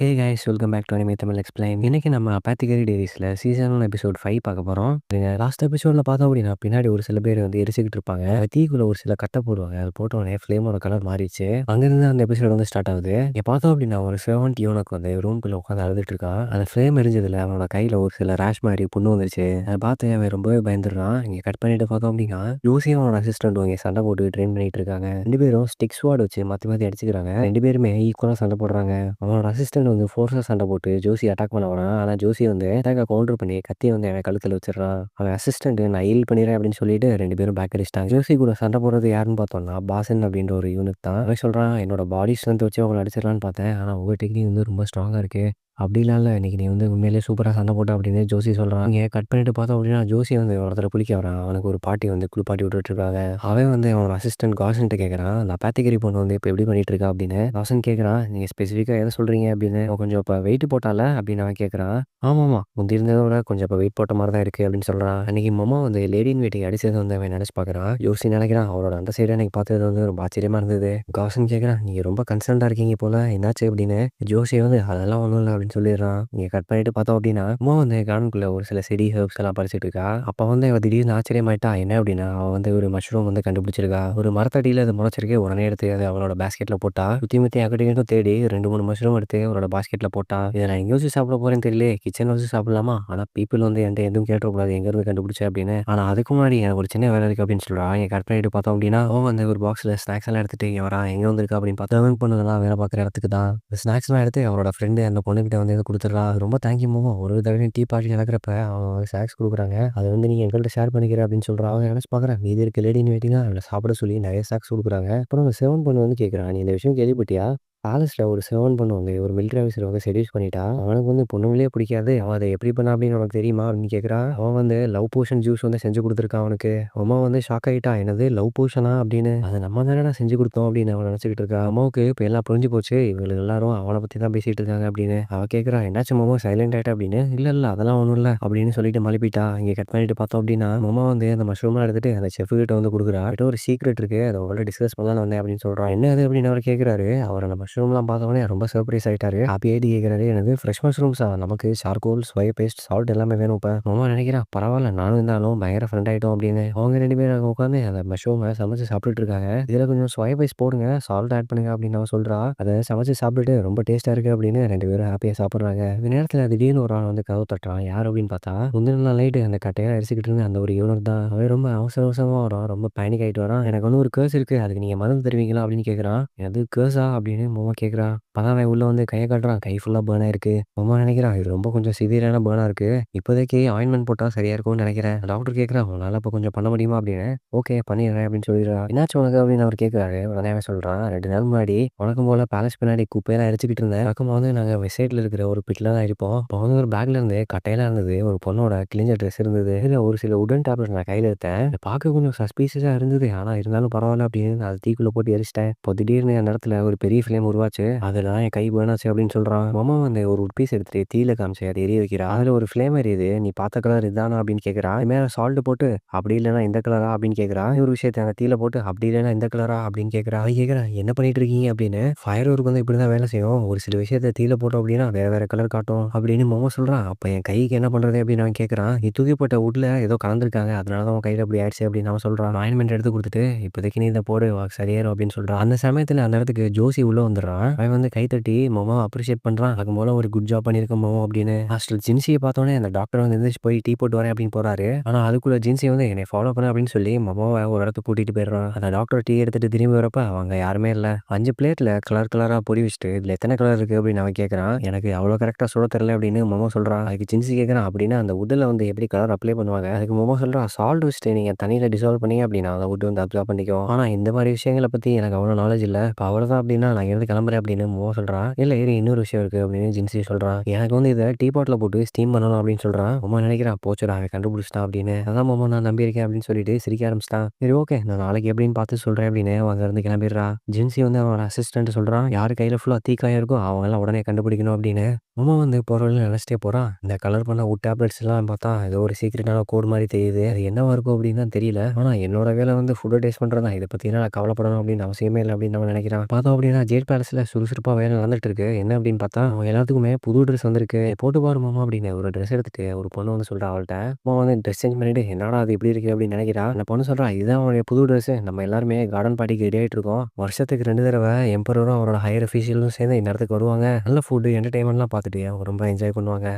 Hey guys welcome back to anime Tamil explain. இன்னைக்கு நம்ம அபாத்திகரி டேரிஸில் season 1 episode 5 பார்க்க போகிறோம். லாஸ்ட் எபிசோடில் பார்த்தோம் அப்படின்னா பின்னாடி ஒரு சில பேர் வந்து எரிச்சிக்கிட்டு இருப்பாங்க. தீக்குள்ள ஒரு சில கட்டை போடுவாங்க. அது போட்ட உடனே ஃப்ளேமோட கலர் மாறிடுச்சு. அங்கேருந்து அந்த எபிசோட் வந்து ஸ்டார்ட் ஆகுது. இங்கே பார்த்தோம் அப்படின்னா ஒரு செவன்ட் யூனுக்கு வந்து ரூம்குள்ளே உட்காந்து அழுதுட்டு இருக்கான். அந்த ஃப்ளேம் எரிஞ்சதில் அவனோட கையில் ஒரு சில ரேஷ் மாதிரி புண்ணு வந்துருச்சு. அதை பார்த்து அவன் ரொம்பவே பயந்துடுறான். இங்கே கட் பண்ணிட்டு பார்த்தோம் அப்படின்னா ஜூசியும் அவனோட அசிஸ்டன்ட் இங்கே சண்டை போட்டு ட்ரெயின் பண்ணிட்டு இருக்காங்க. ரெண்டு பேரும் ஸ்டிக் ஸ்வாட் வச்சு மாற்றி மாற்றி அடிச்சுக்கிறாங்க. ரெண்டு பேருமே ஈக்குவலாக சண்டை போடுறாங்க. அவனோட அசிஸ்டன்ட் வந்து ஃபோர்ஸாக சண்டை போட்டு ஜோசி அட்டாக் பண்ண வரான். ஆனால் ஜோசி வந்து அட்டாக்கை கவுண்டர் பண்ணி கத்தியை வந்து அவன் கழுத்தில் வச்சிடறான். அவன் அசிஸ்டன்ட் நான் ஹீல் பண்ணிடுறேன் அப்படின்னு சொல்லிட்டு ரெண்டு பேரும் பேக் அடிச்சிட்டாங்க. ஜோசி கூட சண்டை போடுறது யாருன்னு பார்த்தோம்னா பாசன் அப்படின்ற ஒரு யூனிட் தான். அவன் சொல்கிறான் என்னோட பாடி ஸ்ட்ரென்த் வச்சு அவங்களை அடிச்சிடலான்னு பார்த்தேன். ஆனால் உங்கள் டெக்னிக் வந்து ரொம்ப ஸ்ட்ராங்காக இருக்கு. அப்படிலாம் இல்லை இன்னைக்கு நீ வந்து உண்மையிலேயே சூப்பராக சண்டை போட்ட அப்படின்னு ஜோசி சொல்கிறான். இங்கே கட் பண்ணிட்டு பார்த்தோம் அப்படின்னா ஜோசி வந்து ஒருத்தர குளிக்க வரான். அவனுக்கு ஒரு பாட்டி வந்து குளிப்பாட்டி விட்டுட்டு இருக்காங்க. அவன் வந்து அவனோட அசிஸ்டன்ட் காசன்ட்டு கேட்குறான் அந்த அப்பாத்திகரி பொண்ணு வந்து இப்போ எப்படி பண்ணிட்டு இருக்கா அப்படின்னு. காசன் கேட்குறான் நீங்கள் ஸ்பெசிஃபிக்காக எதை சொல்கிறீங்க அப்படின்னு. அவன் கொஞ்சம் இப்போ வெயிட் போட்டால அப்படின்னு அவன் கேட்குறான். ஆமாம்மா முந்தி இருந்ததை விட கொஞ்சம் இப்போ வெயிட் போட்ட மாதிரி தான் இருக்குது அப்படின்னு சொல்கிறான். அன்றைக்கி மம்மா வந்து லேடின் வீட்டுக்கு அடிச்சது வந்து அவன் நினச்சி பார்க்குறான். ஜோசி நினைக்கிறான் அவரோட அந்த சைடு அன்றைக்கி பார்த்தது வந்து ரொம்ப ஆச்சரியமாக இருந்தது. காசன் கேட்குறான் நீங்கள் ரொம்ப கன்சர்ன்டாக இருக்கீங்க போல் என்னாச்சு அப்படின்னு. ஜோசி வந்து அதெல்லாம் ஒன்றும் இல்லை அப்படின்னு சொல்லிடுறான். இங்கே கட் பண்ணிட்டு பார்த்தோம் அப்படின்னா அம்மா வந்து கார்டனுக்குள்ள ஒரு சில செடி ஹெர்ப்ஸ் எல்லாம் பறிச்சிட்டு இருக்கா. அப்போ வந்து அவள் திடீர்னு ஆச்சரியமாயிட்டா. என்ன அப்படின்னா அவள் வந்து ஒரு மஷ்ரூம் வந்து கண்டுபிடிச்சிருக்கா. ஒரு மரத்தடியில் அது முளைச்சிருக்கு. உடனே எடுத்து அதை அவளோட பாஸ்கெட்டில் போட்டா. சுற்றி முற்றி அக்கடிக்கும் தேடி 2-3 மஷ்ரூம் எடுத்து அவளோட பாஸ்கெட்டில் போட்டா. இதை நான் எங்கே வச்சு சாப்பிட போறேன்னு தெரியல. கிச்சனில் வச்சு சாப்பிடலாமா? ஆனால் பீப்புள் வந்து என்கிட்ட எதுவும் கேட்டக்கூடாது எங்கேருந்து கண்டுபிடிச்சேன் அப்படின்னு. ஆனால் அதுக்கு முன்னாடி எனக்கு ஒரு சின்ன வேலை இருக்குது அப்படின்னு சொல்கிறா. இங்கே கட் பண்ணிட்டு பார்த்தோம் அப்படின்னா அவன் வந்து ஒரு பாக்ஸில் ஸ்நாக்ஸ் எல்லாம் எடுத்துட்டு இங்கே வரா. எங்கே வந்திருக்கா அப்படின்னு பார்த்தா அவன் பொண்ணுங்களாம் வேலை பார்க்குற இடத்துக்கு தான். ஸ்நாக்ஸ்லாம் எடுத்து அவரோட ஃப்ரெண்டு அந்த பொண்ணுகிட்ட வந்து கொடுத்துட்றா. ரொம்ப தேங்க்யூ மாமா. ஒரு தடவை டீ பார்ட்டி நடக்கிறப்ப அவங்க ஸ்நாக்ஸ் கொடுக்குறாங்க. அதை வந்து நீங்கள் எங்கள்கிட்ட ஷேர் பண்ணிக்கிற அப்படின்னு சொல்கிறா. அவங்க நினச்சி பார்க்குறேன் மீதி இருக்க லேடின்னு வெயிட்டிங்காக அவளை சாப்பிட சொல்லி நிறைய ஸ்நாக்ஸ் கொடுக்குறாங்க. அப்புறம் அந்த செவன் பொண்ணு வந்து கேட்குறான் நீ இந்த விஷயம் கேள்விப்பட்டியா? பேலஸில் ஒரு செவன் பொண்ணு வந்து ஒரு மிலிட்ரி ஆஃபீஸர் வந்து செடியூஸ் பண்ணிட்டா. அவனுக்கு வந்து பொண்ணுங்களே பிடிக்காது. அவன் அதை எப்படி பண்ணா அப்படின்னு உனக்கு தெரியுமா அப்படின்னு கேட்குறா. அவன் வந்து லவ் போஷன் ஜூஸ் வந்து செஞ்சு கொடுத்துருக்கான் அவனுக்கு. அம்மா வந்து ஷாக் ஆகிட்டா. என்னது லவ் போஷனா அப்படின்னு. அதை நம்ம தானே செஞ்சு கொடுத்தோம் அப்படின்னு அவன் நினச்சிக்கிட்டு இருக்கா. அம்மாவுக்கு இப்போ எல்லாம் புரிஞ்சு போச்சு. இவங்க எல்லாரும் அவனை பற்றி தான் பேசிகிட்டு இருக்காங்க அப்படின்னு. அவள் கேட்குறா என்னாச்சு மாமா சைலண்ட் ஆகிட்டா அப்படின்னு. இல்லை இல்லை அதெல்லாம் ஒன்றும் இல்லை அப்படின்னு சொல்லிட்டு மழுப்பிட்டா. இங்கே கட் பண்ணிட்டு பார்த்தோம் அப்படின்னா மாமா வந்து அந்த மஷ்ரூம்லாம் எடுத்துட்டு அந்த செஃப் கிட்ட வந்து கொடுக்குறா. கிட்ட ஒரு சீக்ரெட் இருக்குது அதை உங்கள்ட்ட டிஸ்கஸ் பண்ணலாம் வந்தேன் அப்படின்னு சொல்கிறான். என்ன அது அப்படின்னு அவர் கேட்குறாரு. அவர் அந்த மஷ்ரூம்லாம் பார்த்தோன்னே ரொம்ப சர்ப்ரைஸ் ஆகிட்டாரு. ஹாப்பி ஆகிட்டு கேட்குறாரு எனக்கு ஃப்ரெஷ் மஷ்ரூம்ஸா? நமக்கு சார்கோல் சோயா பேஸ்ட் சால்ட் எல்லாமே வேணும். இப்போ மாமா நினைக்கிறேன் பரவாயில்ல நானும் இருந்தாலும் பயங்கர ஃப்ரெண்ட் ஆகிட்டோம் அப்படின்னு. அவங்க ரெண்டு பேரும் அங்கே உட்காந்து அந்த மஷ்ரூமை சமைச்சு சாப்பிட்டுட்டு இருக்காங்க. இதில் கொஞ்சம் சோயா பேஸ்ட் போடுங்க சால்ட் ஆட் பண்ணுங்க அப்படின்னு அவன் சொல்கிறா. அதை சமைச்சு சாப்பிட்டுட்டு ரொம்ப டேஸ்ட்டாக இருக்குது அப்படின்னு ரெண்டு பேரும் ஹாப்பியாக சாப்பிட்றாங்க. இந்த நேரத்தில் திடீர்னு ஒரு ஆள் வந்து கதவு தட்டுறான். யார் அப்படின்னு பார்த்தா முந்தின நாள் நைட்டு அந்த கட்டையாக அடிச்சுக்கிட்டு இருந்த அந்த ஒரு யூனிட் தான். அவன் ரொம்ப அவசர அவசரமாக வரான். ரொம்ப பேனிக் ஆகிட்டு வரான். எனக்கு வந்து ஒரு கேர்ஸ் இருக்குது அதுக்கு நீங்கள் மருந்து தருவீங்களா அப்படின்னு கேட்குறான். அது கேர்ஸா அப்படின்னு மாமா கேட்குறான். அப்பதான் அவன் உள்ள வந்து கையை காட்டுறான். கை ஃபுல்லாக பேர்ன் ஆயிருக்கு. மாமா நினைக்கிறான் இது ரொம்ப கொஞ்சம் சிவியரான பேர்னாக இருக்கு. இப்போதைக்கு ஆயின்மெண்ட் போட்டால் சரியா இருக்கும்னு நினைக்கிறேன். டாக்டர் கேட்குறான் உன்னால் இப்போ கொஞ்சம் பண்ண முடியுமா அப்படின்னு. ஓகே பண்ணிடுறேன் அப்படின்னு சொல்லிடுறா. என்னாச்சு உனக்கு அப்படின்னு அவர் கேட்குறாரு. உடனே அவன் சொல்கிறான் 2 நாள் முன்னாடி வழக்கம் போல் பேலஸ் பின்னாடி குப்பையெல்லாம் அடிச்சுக்கிட்டு இருந்தேன். பக்கமாக வந்து நாங்கள் வெப்சைட்டில் இருக்கிற ஒரு பிட்டில் தான் இருப்போம். இப்போ வந்து ஒரு பேக்ல இருந்து கட்டையெல்லாம் இருந்தது. ஒரு பொண்ணோட கிழிஞ்ச ட்ரெஸ் இருந்தது. இதில் ஒரு சில உடன் டேப்லெட் நான் கையில் எடுத்தேன். இதை பார்க்க கொஞ்சம் சஸ்பீஷியஸாக இருந்தது. ஆனால் இருந்தாலும் பரவாயில்ல அப்படின்னு நான் அது தீக்குள்ளே போட்டு எரிச்சிட்டேன். இப்போ திடீர்னு அந்த இடத்துல ஒரு பெரிய ஃப்ளேம் உருவாச்சு. அதில் தான் என் கை பேர்னாச்சு அப்படின்னு சொல்கிறான். மாமா வந்து ஒரு உட் பீஸ் எடுத்துட்டு தீயில காமிச்சு அதை எரிய வைக்கிறா. அதில் ஒரு ஃப்ளேம் எரியுது. நீ பார்த்த கலர் இதானா அப்படின்னு கேட்குறா. மேலே சால்ட் போட்டு அப்படி இல்லைன்னா இந்த கலரா அப்படின்னு கேட்குறா. ஒரு விஷயத்தை அந்த தீயில போட்டு அப்படி இல்லைன்னா இந்த கலரா அப்படின்னு கேட்குறா. அவ கேட்குறா என்ன பண்ணிட்டு இருக்கீங்க அப்படின்னு. ஃபயர் ஒர்க் வந்து இப்படி தான் வேலை செய்யும். ஒரு சில விஷயத்தை தீயில போட்டோம் அப்படின்னா வேற வேற கலர் காட்டும் அப்படின்னு மாமா சொல்கிறான். அப்போ என் கைக்கு என்ன பண்ணுறது அப்படின்னு அவன் கேட்குறான். நீ தூக்கி போட்ட உட்ல ஏதோ கலந்துருக்காங்க அதனால தான் உன் கையில் அப்படி ஆயிடுச்சு அப்படின்னு அவன் சொல்கிறான். ஆயின்மெண்ட் எடுத்து கொடுத்துட்டு இப்போதைக்கு நீ இதை போடு சரியாயிரும் அப்படின்னு சொல்கிறான். அந்த சமயத்தில் அந்த இடத்துக்கு ஜோசி உள்ள வந்துடுறான். அவன் வந்து கை தட்டி மாமாவை அப்ரிஷியேட் பண்ணுறான். அதுக்கு போல ஒரு குட் ஜாப் பண்ணியிருக்கோம் மாமா அப்படின்னு. ஹாஸ்டல் ஜின்சியை பார்த்தோன்னே அந்த டாக்டர் வந்து எந்திரிச்சு போய் டீ போட்டு வரேன் அப்படின்னு போறாரு. ஆனால் அதுக்குள்ள ஜின்சி வந்து என்னை ஃபாலோ பண்ண அப்படின்னு சொல்லி மாமாவை ஒரு இடத்துக்கு கூட்டிட்டு போயிடுறான். அந்த டாக்டர் டீ எடுத்துட்டு திரும்பி வரப்ப அவங்க யாருமே இல்லை. 5 பிளேட்ல கலர் கலராக பொரி வச்சுட்டு இதில் எத்தனை கலர் இருக்குது அப்படின்னு அவன் கேட்குறான். எனக்கு அவ்வளோ கரெக்டாக சொல்ல தெரியல அப்படின்னு மாமா சொல்கிறான். அதுக்கு ஜின்சி கேட்குறான் அப்படின்னா அந்த உட்டில் வந்து எப்படி கலர் அப்ளை பண்ணுவாங்க. அதுக்கு மாமா சொல்கிறான் சால்ட் வச்சுட்டு நீங்கள் தண்ணியில் டிசால்வ் பண்ணீங்க அப்படின்னா அந்த உட்டு வந்து அப்ளை பண்ணிக்கும். ஆனால் இந்த மாதிரி விஷயங்களை பற்றி எனக்கு அவ்வளோ நாலேஜ் இல்லை. இப்போ அவ்வளோதான் அப்படின்னா நான் இருந்து கிளம்புறேன் அப்படின்னு மாமா சொல்கிறான். இல்லை ஏறி இன்னொரு விஷயம் இருக்குது அப்படின்னு ஜின்சி சொல்கிறான். எனக்கு வந்து இதை டீ பாட்டில் போட்டு ஸ்டீம் பண்ணணும் அப்படின்னு சொல்கிறான். மாமா நினைக்கிறான் போச்சுடா அவன் கண்டுபிடிச்சிட்டான் அப்படின்னு. அதான் மாமா நான் நம்பியிருக்கேன் அப்படின்னு சொல்லிட்டு சிரிக்க ஆரம்பிச்சிட்டான். சரி ஓகே நான் நாளைக்கு எப்படின்னு பார்த்து சொல்கிறேன் அப்படின்னு அவங்க இருந்து கிளம்பிடுறா. ஜின்சி வந்து அவனோட அசிஸ்டன்ட் சொல்கிறான் யார் கையில் ஃபுல்லாக தீக்காயம் இருக்கோ அவங்க எல்லாம் உடனே கண்டுபிடிக்கணும் அப்படின்னு. மாமா வந்து போற வழியில நினைச்சிட்டே போறான். இந்த கலர் பண்ண டேப்லெட்ஸ்லாம் பார்த்தா ஏதோ ஒரு சீக்ரெட்டான கோட் மாரி தெரியுது. அது என்னவா இருக்கும் அப்படின்னு தான் தெரியல. ஆனா என்னோட வேலை வந்து ஃபுட்ட டேஸ்ட் பண்றது தான். இத பத்திலாம் நான் கவலைப்படணும் அப்படின்னு அவசியமே இல்ல அப்படின்னு அவன் நினைக்கிறான். பார்த்தோம் அப்படின்னா ஜேட் பேலஸ்ல சுறுசுறுப்பா வேலை நடந்துட்டு இருக்கு. என்ன அப்படின்னு பார்த்தா, அவங்க எல்லாத்துக்குமே புது ட்ரெஸ் வந்திருக்கு. போட்டு பாரு மாமா அப்படின்னு ஒரு ட்ரெஸ் எடுத்துட்டு ஒரு பொண்ணு வந்து சொல்றா அவள்ட்ட. அம்மா வந்து ட்ரெஸ் சேஞ்ச் பண்ணிட்டு என்னடா அது இப்படி இருக்கு அப்படின்னு நினைக்கிறா. அந்த பொண்ணு சொல்றா இதுதான் அவனுடைய புது ட்ரெஸ். நம்ம எல்லாருமே கார்டன் பார்ட்டிக்கு ரெடி ஆயிட்டு இருக்கோம். வருஷத்துக்கு 2 தடவ எம்பரரும் அவரோட ஹையர் அஃபீஷியலும் சேர்ந்து இந்நேரத்துக்கு வருவாங்க. நல்ல ஃபுட் என்டர்டெயின்மென்ட்லாம் பார்த்துட்டு அவங்க ரொம்ப என்ஜாய் பண்ணுவாங்க.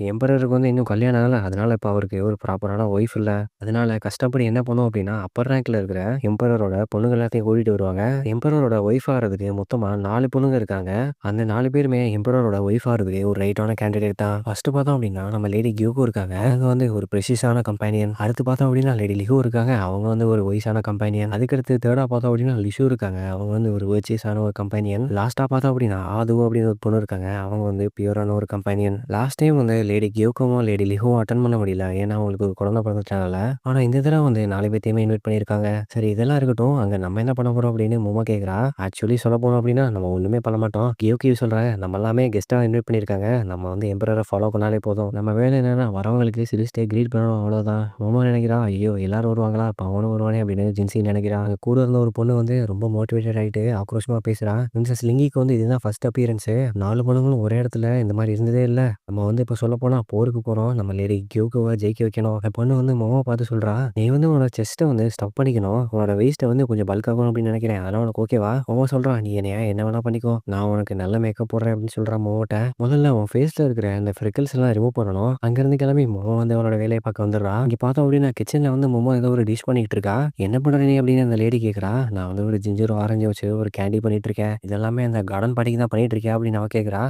எம்பரருக்கு வந்து இன்னும் கல்யாணம் ஆகல. அதனால இப்ப அவருக்கு ஒரு ப்ராப்பரான ஒய்ஃப் இல்ல. அதனால கஷ்டப்பட்டு என்ன பண்ணுவோம் அப்டின்னா, அப்பர் ரேங்க்ல இருக்கிற எம்பரரோட பொண்ணுங்க எல்லாத்தையும் கூட்டிட்டு வருவாங்க. எம்பரரோட ஒய்ஃப் ஆகுறதுக்கு மொத்தமா 4 பொண்ணுங்க இருக்காங்க. அந்த 4 பேருமே எம்பரரோட ஒய்ஃப் ஆகுறதுக்கு ஒரு ரைட்டான கேண்டிடேட் தான். ஃபர்ஸ்ட் பார்த்தோம் அப்டின்னா, நம்ம லேடி கியோகோ இருக்காங்க. அவங்க வந்து ஒரு ப்ரெஷியஸான கம்பேனியன். அடுத்து பார்த்தோம் அப்டின்னா, லேடி லிஹோ இருக்காங்க. அவங்க வந்து ஒரு வயசான கம்பேனியன். அதுக்கடுத்து தேர்டா பார்த்தோம் அப்டின்னா, லிஷு இருக்காங்க. அவங்க வந்து ஒரு வர்ச்சியஸான ஒரு கம்பேனியன். லாஸ்ட்டா பார்த்தோம் அப்டின்னா, ஆது அப்டின்னு ஒரு பொண்ணு இருக்காங்க. அவங்க வந்து பியூரான ஒரு கம்பேனியன். லாஸ்ட் டைம் வந்து லேடி கியோகோவும், லேடி லிஹோவும் அட்டெண்ட் பண்ண முடியல. ஏன்னா, அவங்களுக்கு ஒரு குழந்தை பிறந்துட்டனால. ஆனா, இந்த தடவ வந்து 4 பேத்தையுமே இன்வைட் பண்ணியிருக்காங்க. சரி இதெல்லாம் இருக்கட்டும். அங்க நம்ம என்ன பண்ண போறோம் அப்படின்னு மொமோ கேட்குறா. ஆக்சுவலி சொல்லப்போனோம் அப்படின்னா, நம்ம ஒண்ணுமே பண்ண மாட்டோம். கியோகியோ சொல்றாங்க, நம்ம எல்லாமே கெஸ்ட்டா இன்வைட் பண்ணியிருக்காங்க. நம்ம வந்து எம்பரர ஃபாலோ பண்ணாலே போதும். நம்ம வேலை என்னன்னா, வரவங்களுக்கு சிரிச்சுட்டே கிரீட் பண்ணணும் அவ்வளோதான். மொமோ நினைக்கிறா, ஐயோ! எல்லாரும் வருவாங்களா? அப்ப அவனும் வருவானே அப்படின்னு ஜின்ஸி நினைக்கிறா. அங்க கூட இருந்த ஒரு பொண்ணு வந்து ரொம்ப மோட்டிவேட்டட் ஆயிட்டு ஆக்ரோஷமா பேசுறா. பிரின்சஸ் லிங்கிக்கு வந்து இதுதான் ஃபர்ஸ்ட் அப்பியரன்ஸு. 4 பொண்ணுங்களும் ஒரே இடத்துல இந்த மாரி இருந்ததே இல்ல. நம்ம வந்து இப்ப சொல்லப்போனா போருக்கு போறோம். நம்ம லேடி கியோகோவ ஜெயிக்க வைக்கணும். அந்த பொண்ணு வந்து மொமோவ பார்த்து சொல்றா, "நீ வந்து உன்னோட செஸ்ட்ட வந்து ஸ்டஃப் பண்ணிக்கணும். உன்னோட வெயிஸ்ட்ட வந்து கொஞ்சம் பல்க் ஆகணும் அப்படின்னு நினைக்கிறேன். அதெல்லாம் உனக்கு ஓகேவா?" மொமோ சொல்றா, "நீ என்னைய என்ன வேணா பண்ணிக்கோ. நான் உனக்கு நல்ல மேக்கப் போடுறேன்" அப்படின்னு சொல்றா மொமோட்ட. முதல்ல உன் ஃபேஸ்ல இருக்கிற அந்த ஃப்ரிக்கிள்ஸ் எல்லாம் ரிமூவ் பண்ணணும். அங்கருந்து கிளம்பி மொமோ வந்து அவளோட வேலைய பார்க்க வந்துடுறா. இங்க பார்த்தோம் அப்படின்னா கிச்சன்ல வந்து மொமோ ஏதோ ஒரு டிஷ் பண்ணிட்டு இருக்கா. "என்ன பண்ற நீ?" அப்படின்னு அந்த லேடி கேட்கிறா. "நான் வந்து ஒரு ஜிஞ்சர் ஆரஞ்சு வச்சு ஒரு கேண்டி பண்ணிட்டு இருக்கேன். இதெல்லாமே அந்த கார்டன் பார்ட்டிக்கு தான் பண்ணிட்டு இருக்கியா?" அப்படின்னு அவ கேட்கிறா.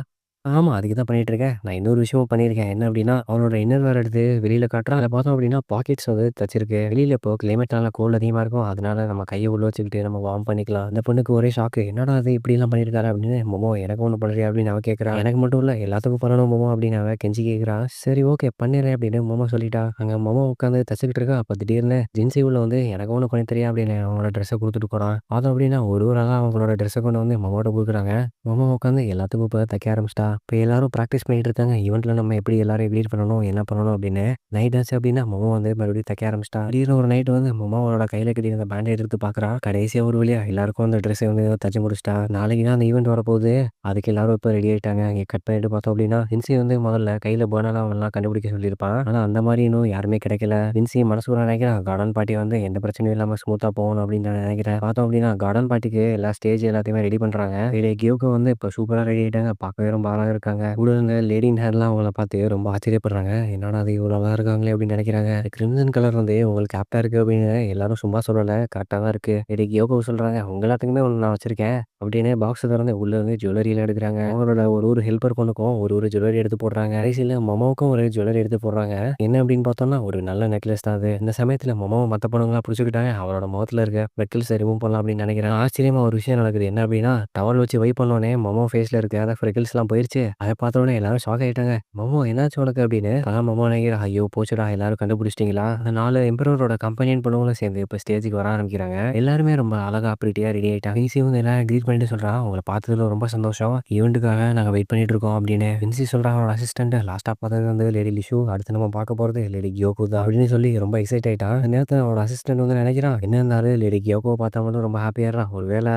ஆமா. அதுக்கு தான் பண்ணிட்டுருக்கேன். நான் இன்னொரு விஷயமும் பண்ணியிருக்கேன். என்ன அப்டின்னா, அவனோட இன்னர் வேர் எடுத்து வெளில காட்டுறான். அதில பார்த்தோம் அப்டின்னா, பாக்கெட்ஸ் வந்து தச்சிருக்கு. வெளில இப்போ கிளைமேட் நல்லா கோல்டு அதிகமா இருக்கும். அதனால நம்ம கைய உள்ள வச்சுக்கிட்டு நம்ம வார்ம் பண்ணிக்கலாம். அந்த பொண்ணுக்கு ஒரே ஷாக்கு. "என்னடா இது இப்படிலாம் பண்ணியிருக்காரு?" அப்படின்னு. "மொமோ எனக்கு ஒண்ணு பண்றியா?" அப்படின்னு அவ கேட்கிறா. "எனக்கு மட்டும் இல்ல எல்லாத்துக்கும் பண்ணணும் மொமோ" அப்படின்னு அவ கெஞ்சி கேட்கிறா. "சரி ஓகே பண்ணிடுறேன்" அப்படின்னு மொமோ சொல்லிட்டா. அங்க மொமோ உட்காந்து தச்சுக்கிட்டு இருக்கா. அப்ப திடீர்னு ஜின்ஸி உள்ள வந்து, "எனக்கு ஒண்ணும் பண்ண தெரியாது" அப்படின்னு அவனோட ட்ரெஸ்ஸ குடுத்துட்டு போறான். பார்த்தோம் அப்டின்னா, ஒரு ஒரு ஆளா அவங்களோட ட்ரெஸ்ஸ கொண்டு வந்து மொமோட்ட குடுக்குறாங்க. மாமா உட்காந்து எல்லாத்துக்கும் இப்ப தைக்க ஆரம்பிச்சுட்டா. இப்ப எல்லாரும் பிராக்டிஸ் பண்ணிட்டு இருக்காங்க. ஈவென்ட்ல நம்ம எப்படி எல்லாரையும் லீட் பண்ணணும், என்ன பண்ணணும் அப்படின்னு. நைட் ஆச்சு அப்படின்னா, மொமோ வந்து மறுபடியும் தைக்க ஆரம்பிச்சுட்டா. திடீர்னு ஒரு நைட் வந்து மொமோ அவளோட கையில கட்டியிருந்த பேண்டேஜ் எடுத்து பார்க்குறா. கடைசியா ஒரு வழியா எல்லாருக்கும் அந்த ட்ரெஸ்ஸ வந்து தச்சு முடிச்சுட்டா. நாளைக்கு தான் அந்த ஈவென்ட் வரப்போகுது. அதுக்கு எல்லாரும் இப்ப ரெடி ஆயிட்டாங்க. இங்க கட் பண்ணிட்டு பார்த்தோம் அப்படின்னா, வின்சி வந்து முதல்ல கையில பர்னர்லாம் அவன்லாம் கண்டுபிடிக்க சொல்லியிருப்பான். ஆனா அந்த மாரி இன்னும் யாருமே கிடைக்கல. வின்சி மனசுக்குள்ள நினைக்கிறான், கார்டன் பார்ட்டி வந்து எந்த பிரச்சனையும் இல்லாம ஸ்மூத்தா போகணும் அப்படின்னு நான் நினைக்கிறேன். பார்த்தோம் அப்படின்னா, கார்டன் பார்ட்டிக்கு எல்லா ஸ்டேஜ் எல்லாத்தையுமே ரெடி பண்றாங்க. இதுல கியோகோ வந்து இப்ப சூப்பரா ரெடி ஆயிட்டாங்க. பார்க்கவே ரொம்ப அழகா இருக்காங்க. கூட இருந்த லேடி இன் ஹேர்லாம் அவங்கள பார்த்து ரொம்ப ஆச்சரியப்படுறாங்க. என்னடா அது இவ்வளோ அழகா இருக்காங்களே அப்படின்னு நினைக்கிறாங்க. கிரிம்சன் கலர் வந்து உங்களுக்கு ஆப்ட்டா இருக்கு அப்படின்னு எல்லாரும் சும்மா சொல்லல. கரெக்ட்டா தான் இருக்கு. லேடி கியோகோ சொல்றாங்க, உங்க எல்லாத்துக்குமே ஒண்ணு நான் வச்சிருக்கேன். அப்படின்னு பாக்ஸ திறந்து உள்ள இருந்து ஜுவல்லரிலாம் எடுக்குறாங்க. அவங்களோட ஒரு ஒரு ஹெல்ப்பர் பொண்ணுக்கும் ஒரு ஒரு ஜுவல்லரி எடுத்து போடுறாங்க. கடைசில மொமோவுக்கும் ஒரு ஜுவல்லரி எடுத்து போடுறாங்க. என்ன அப்படின்னு பார்த்தோம்னா, ஒரு நல்ல நெக்லஸ் தான் அது. இந்த சமயத்துல மொமோவ மத்த பொண்ணுங்கலாம் புடிச்சுக்கிட்டாங்க. அவளோட முகத்துல இருக்க ஃப்ரெக்கிள்ஸ ரிமூவ் பண்ணலாம் அப்படின்னு நினைக்கிறேன். ஆச்சரியமா ஒரு விஷயம் நடக்குது. என்ன அப்படின்னா, டவல் வச்சு வைப் பண்ணோனே மொமோ ஃபேஸ்ல இருக்க அந்த ஃப்ரெக்கிள்ஸ்லாம் போயிருச்சு. அத பார்த்த உடனே எல்லாரும் ஷாக் ஆயிட்டாங்க. "மொமோ என்னாச்சு உனக்கு?" அப்படின்னு. மொமோ நினைக்கிறா, ஐயோ போச்சுடா எல்லாரும் கண்டுபிடிச்சிட்டீங்களா? அந்த 4 எம்பரரோட கம்பெனியன் பொண்ணுங்களும் சேர்ந்து இப்ப ஸ்டேஜ்க்கு வர ஆரம்பிக்கிறாங்க. எல்லாருமே ரொம்ப அழகா பிரிட்டியா ரெடி ஆயிட்டாங்க. வின்சி வந்து எல்லாரும் கிரீட் பண்ணிட்டு சொல்றா, "உங்கள பார்த்ததுல ரொம்ப சந்தோஷம். ஈவென்ட்டுக்காக நாங்க வெயிட் பண்ணிட்டு இருக்கோம்" அப்படின்னு. வின்சி சொல்றா அவனோட அசிஸ்டன்ட், லாஸ்ட்டா பார்த்தது வந்து லேடி லிஷு. அடுத்து நம்ம பார்க்க போறது லேடி கியோகோ தான் அப்படின்னு சொல்லி ரொம்ப எக்ஸைட் ஆயிட்டான். அந்த நேரத்துல அவனோட அசிஸ்டன்ட் வந்து நினைக்கிறான், என்ன இருந்தாலும் லேடி கியோகோவ பார்த்தா மட்டும் ரொம்ப ஹாப்பியாயிடுறான். ஒரு வேள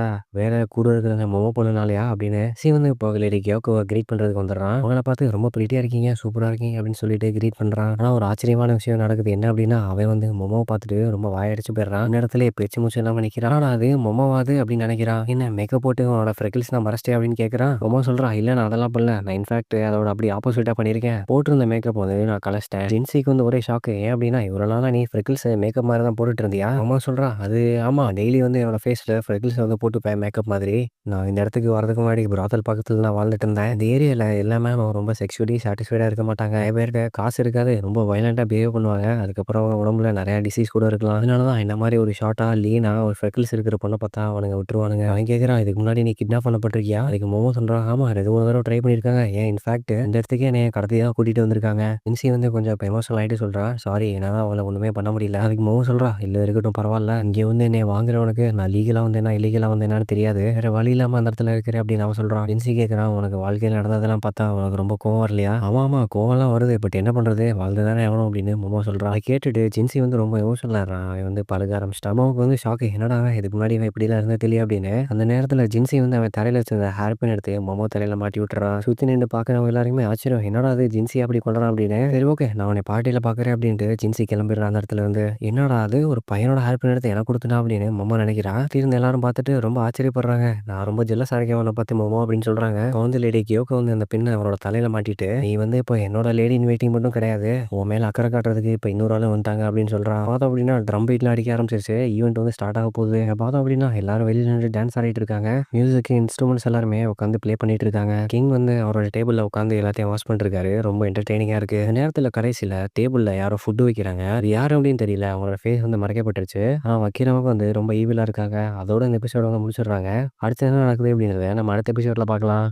கூட இருக்கிற அந்த மொமோ பொண்ணுனாலயா அப்படின்னு. வந்து இப்போ லேடி கியோகோவ கிரீட் பண்றதுக்கு வந்துடுறான். அவங்கள பார்த்து ரொம்ப பிரிட்டியா இருக்கீங்க, சூப்பரா இருக்கீங்க அப்படின்னு சொல்லிட்டு கிரீட் பண்றான். ஆனா ஒரு ஆச்சரியமான விஷயம் நடக்குது. என்ன அப்படின்னா, அவன் வந்து மொமோவ பார்த்துட்டு ரொம்ப வாயடிச்சு போயிடுறான். அந்த இடத்துலயே பேச்சு மூச்சு இல்லாம நிக்கிறான். ஆனா அது மொமோவா அது அப்படின்னு நினைக்கிறான். என்ன மேக்கப் போட்டு உன்னோட ஃப்ரெக்கிள்ஸ்லாம் மறைச்சிட்டியா அப்படின்னு கேட்கறான். மொமோ சொல்றான், இல்ல நான் அதெல்லாம் பண்ணல. நான் இன்ஃபாக்ட் அதோட அப்படியே ஆப்போசிட்டா பண்ணியிருக்கேன். போட்டிருந்த மேக்கப் வந்து நான் கலைச்சிட்டேன். ஜின்சிக்கு வந்து ஒரே ஷாக்கு. ஏன் அப்படின்னா, இவ்வளோ நாளா நீ ஃப்ரெக்கிள்ஸ் மேக்கப் மாதிரி தான் போட்டுட்டு இருந்தியா? மொமோ சொல்றான், அது ஆமா டெய்லி வந்து என்னோட ஃபேஸ்ல ஃப்ரெக்கிள்ஸ் வந்து போட்டுப்பேன் மேக்கப் மாதிரி. நான் இந்த இடத்துக்கு வரதுக்கு முன்னாடி பிராத்தல் பக்கத்துல நான் வாழ்ந்துட்டு இருந்தேன். இந்த ஏரியால எல்லாமே ரொம்ப செக்ஷுவலி சாட்டிஸ்ஃபைடா இருக்க மாட்டாங்க. நெறைய பேர்ட்ட காசு இருக்காது. ரொம்ப வயலன்ட்டா பிஹேவ் பண்ணுவாங்க. அதுக்கப்புறம் அவங்க உடம்புல நெறைய டிசீஸ் கூட இருக்கலாம். அதனால தான் இந்த மாரி ஒரு ஷார்ட்டா, லீனா ஒரு ஃப்ரெக்கிள்ஸ் இருக்கிற பொண்ண பார்த்தா அவனுங்க விட்டுருவானுங்க. அவன் கேட்கறான், இதுக்கு முன்னாடி நீ கிட்னாப் பண்ணப்பட்டிருக்கியா? அதுக்கு மோமோ சொல்றான், ஆமா 2, 3 தடவ ட்ரை பண்ணியிருக்காங்க. ஏன் இன்ஃபாக்ட் இந்த இடத்துக்கே என்னைய கடத்தி தான் கூட்டிட்டு வந்திருக்காங்க. வின்சி வந்து கொஞ்சம் இப்ப எமோஷனல் ஆயிட்டு சொல்றா, சாரி என்னால அவள ஒண்ணுமே பண்ண முடியல. அதுக்கு மோமோ சொல்றா, இல்ல இருக்கட்டும் பரவால்ல. இங்க வந்து என்னைய வாங்குறவனுக்கு நான் லீகலா வந்தேனா, இல்லீகலா வந்தேனான்னு தெரியாது. வேற வழி இல்லாம அந்த இடத்துல இருக்கிறேன் அப்படின்னு அவன் சொல்றான். வின்சி கேட்கறான், உனக்கு வாழ்க்கையில நடந்ததெல்லாம் பார்த்தா உனக்கு ரொம்ப கோவம் வரலையா? ஆமா, ஆமா கோவம்லாம் வருது. பட் என்ன பண்றது? வாழ்ந்து தானே ஆகணும் அப்படின்னு மொமோ சொல்றா. அத கேட்டுட்டு ஜின்ஸி வந்து ரொம்ப எமோஷனல் ஆயிடுறான். அவன் வந்து பழுக ஆரம்பிச்சுட்டான். அம்மாவுக்கு வந்து ஷாக்கு. என்னடா அவன் இதுக்கு முன்னாடி இவன் இப்படிலாம் இருந்தது இல்லையே அப்படின்னு. அந்த நேரத்தில ஜின்ஸி வந்து அவன் தலையில வச்சிருந்த ஹேர் பின் எடுத்து மொமோ தலையில மாட்டி விட்டுறான். சுத்தி நின்னு பார்க்குறவங்க எல்லாருக்குமே ஆச்சரியம். என்னடா இது ஜின்ஸியா அப்படி பண்றான் அப்படின்னு. சரி ஓகே நான் உன்னை பார்ட்டியில பார்க்குறேன் அப்படின்ட்டு ஜின்ஸி கிளம்பிடுறான் அந்த இடத்துல இருந்து. என்னடா அது ஒரு பையனோட ஹேர் பின் எடுத்து எனக்கு குடுத்துட்டான் அப்படின்னு மொமோ நினைக்கிறா. திடீர்னு எல்லாரும் பார்த்துட்டு ரொம்ப ஆச்சரியப்படுறாங்க. நான் ரொம்ப ஜெலஸா இருக்கேன் உன்ன பார்த்து மொமோ அப்படின்னு சொல்றாங்க. அப்ப வந்து லேடி கியோகோ வந்து அந்த பின்ன அவரோட தலையில மாட்டிட்டு, நீ வந்து இப்போ என்னோட லேடி இன் வெயிட்டிங் மட்டும் கிடையாது. உன் மேல அக்கறை காட்டுறதுக்கு இப்ப இன்னொரு ஆளும் வந்துட்டாங்க அப்படின்னு சொல்றான். பார்த்தோம் அப்படின்னா ட்ரம் பீட்லாம் அடிக்க ஆரம்பிச்சிருச்சு. ஈவென்ட் வந்து ஸ்டார்ட் ஆக போகுது. பார்த்தோம் அப்படின்னா எல்லாரும் வெளியில நின்று டான்ஸ் ஆடிட்டு இருக்காங்க. மியூசிக் இன்ஸ்ட்ருமெண்ட்ஸ் எல்லாருமே உட்காந்து ப்ளே பண்ணிட்டு இருக்காங்க. கிங் வந்து அவரோட டேபிள்ல உட்காந்து எல்லாத்தையும் வாட்ச் பண்ணிட்டு இருக்காரு. ரொம்ப என்டர்டெய்னிங்கா இருக்கு. இந்த நேரத்துல கடைசியில டேபிள்ல யாரோ ஃபுட் வைக்கிறாங்க. அது யாரு அப்படின்னு தெரியல. அவங்களோட ஃபேஸ் வந்து மறைக்கப்பட்டுருச்சு. ஆனா வைக்கிறவங்க வந்து ரொம்ப ஈவிலா இருக்காங்க. அதோட இந்த எபிசோட வந்து முடிச்சிடுறாங்க. அடுத்து என்ன நடக்குது அப்படிங்கிறத நம்ம அடுத்த எபிசோட்ல பார்க்கலாம்.